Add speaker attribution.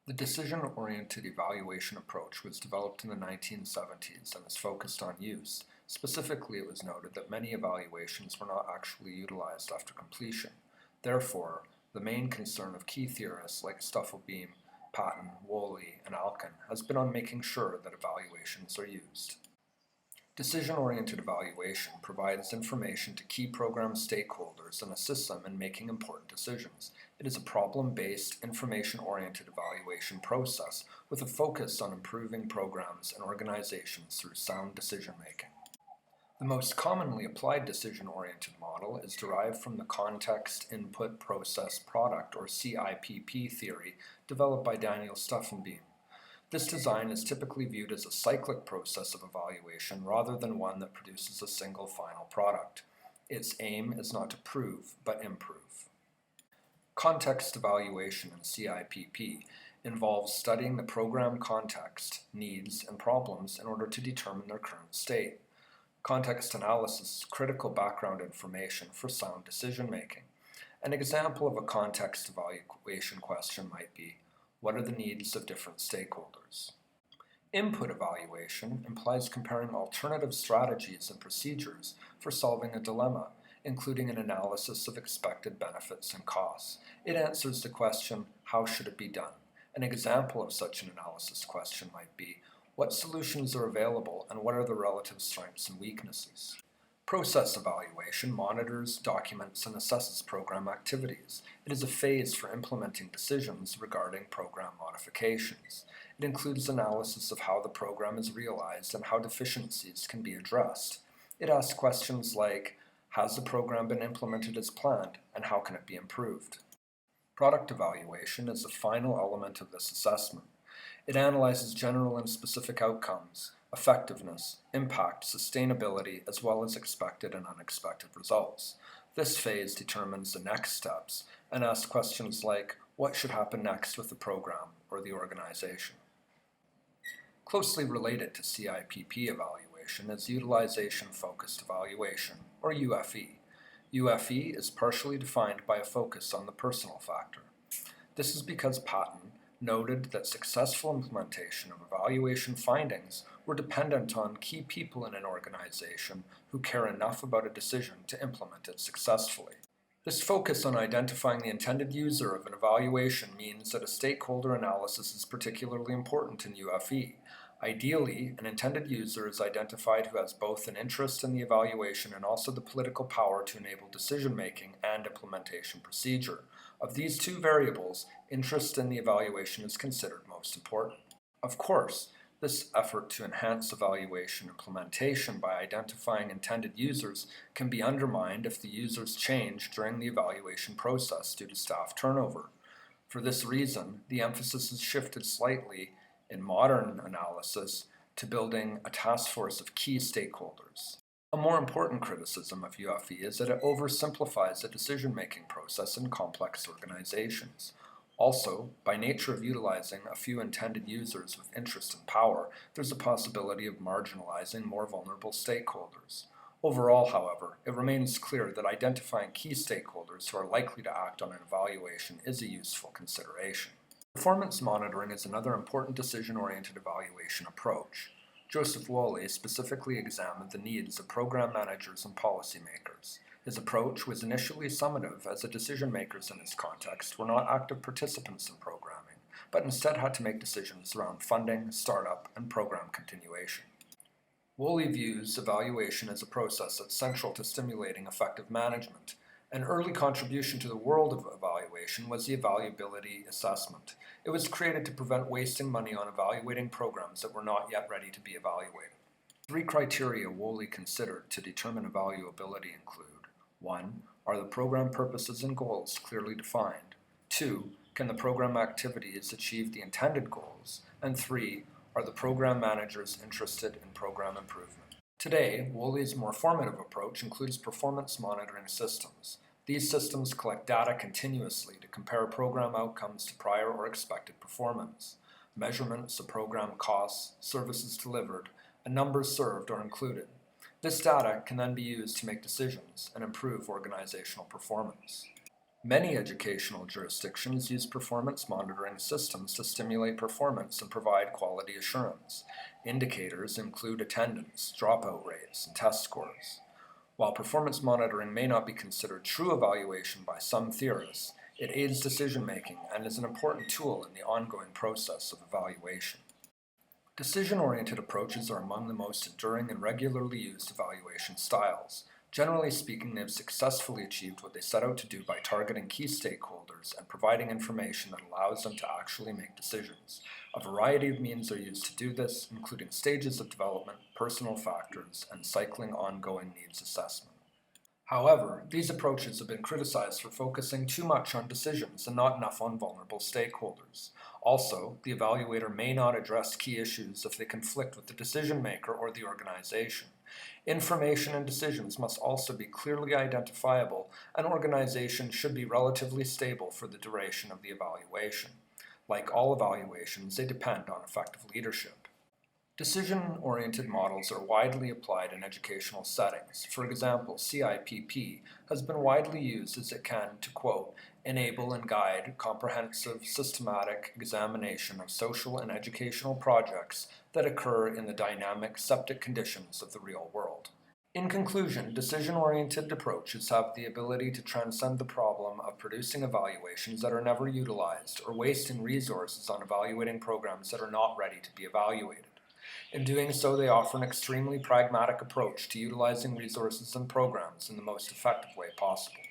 Speaker 1: The decision-oriented evaluation approach was developed in the 1970s and is focused on use. Specifically, it was noted that many evaluations were not actually utilized after completion. Therefore, the main concern of key theorists like Stufflebeam, Patton, Woolley, and Alkin has been on making sure that evaluations are used. Decision-oriented evaluation provides information to key program stakeholders and assists them in making important decisions. It is a problem-based, information-oriented evaluation process with a focus on improving programs and organizations through sound decision-making. The most commonly applied decision-oriented model is derived from the Context Input Process Product, or CIPP theory, developed by Daniel Stufflebeam. This design is typically viewed as a cyclic process of evaluation rather than one that produces a single final product. Its aim is not to prove, but improve. Context evaluation in CIPP involves studying the program context, needs, and problems in order to determine their current state. Context analysis is critical background information for sound decision-making. An example of a context evaluation question might be, what are the needs of different stakeholders? Input evaluation implies comparing alternative strategies and procedures for solving a dilemma, including an analysis of expected benefits and costs. It answers the question, how should it be done? An example of such an analysis question might be, what solutions are available and what are the relative strengths and weaknesses? Process evaluation monitors, documents, and assesses program activities. It is a phase for implementing decisions regarding program modifications. It includes analysis of how the program is realized and how deficiencies can be addressed. It asks questions like, has the program been implemented as planned, and how can it be improved? Product evaluation is the final element of this assessment. It analyzes general and specific outcomes, effectiveness, impact, sustainability, as well as expected and unexpected results. This phase determines the next steps and asks questions like, what should happen next with the program or the organization? Closely related to CIPP evaluation is utilization-focused evaluation, or UFE. UFE is partially defined by a focus on the personal factor. This is because Patton noted that successful implementation of evaluation findings were dependent on key people in an organization who care enough about a decision to implement it successfully. This focus on identifying the intended user of an evaluation means that a stakeholder analysis is particularly important in UFE. Ideally, an intended user is identified who has both an interest in the evaluation and also the political power to enable decision-making and implementation procedure. Of these two variables, interest in the evaluation is considered most important. Of course, this effort to enhance evaluation implementation by identifying intended users can be undermined if the users change during the evaluation process due to staff turnover. For this reason, the emphasis is shifted slightly in modern analysis to building a task force of key stakeholders. A more important criticism of UFE is that it oversimplifies the decision-making process in complex organizations. Also, by nature of utilizing a few intended users with interest and power, there's a possibility of marginalizing more vulnerable stakeholders. Overall, however, it remains clear that identifying key stakeholders who are likely to act on an evaluation is a useful consideration. Performance monitoring is another important decision-oriented evaluation approach. Joseph Woolley specifically examined the needs of program managers and policymakers. His approach was initially summative, as the decision-makers in his context were not active participants in programming, but instead had to make decisions around funding, startup, and program continuation. Woolley views evaluation as a process that's central to stimulating effective management. An early contribution to the world of evaluation was the evaluability assessment. It was created to prevent wasting money on evaluating programs that were not yet ready to be evaluated. Three criteria Woolley considered to determine evaluability include: 1. Are the program purposes and goals clearly defined? 2. Can the program activities achieve the intended goals? And 3. Are the program managers interested in program improvement? Today, Woolley's more formative approach includes performance monitoring systems. These systems collect data continuously to compare program outcomes to prior or expected performance. Measurements of program costs, services delivered, and numbers served are included. This data can then be used to make decisions and improve organizational performance. Many educational jurisdictions use performance monitoring systems to stimulate performance and provide quality assurance. Indicators include attendance, dropout rates, and test scores. While performance monitoring may not be considered true evaluation by some theorists, it aids decision-making and is an important tool in the ongoing process of evaluation. Decision-oriented approaches are among the most enduring and regularly used evaluation styles. Generally speaking, they have successfully achieved what they set out to do by targeting key stakeholders and providing information that allows them to actually make decisions. A variety of means are used to do this, including stages of development, personal factors, and cycling ongoing needs assessment. However, these approaches have been criticized for focusing too much on decisions and not enough on vulnerable stakeholders. Also, the evaluator may not address key issues if they conflict with the decision maker or the organization. Information and decisions must also be clearly identifiable, and organizations should be relatively stable for the duration of the evaluation. Like all evaluations, they depend on effective leadership. Decision-oriented models are widely applied in educational settings. For example, CIPP has been widely used as it can to, quote, enable and guide comprehensive, systematic examination of social and educational projects that occur in the dynamic, septic conditions of the real world. In conclusion, decision-oriented approaches have the ability to transcend the problem of producing evaluations that are never utilized or wasting resources on evaluating programs that are not ready to be evaluated. In doing so, they offer an extremely pragmatic approach to utilizing resources and programs in the most effective way possible.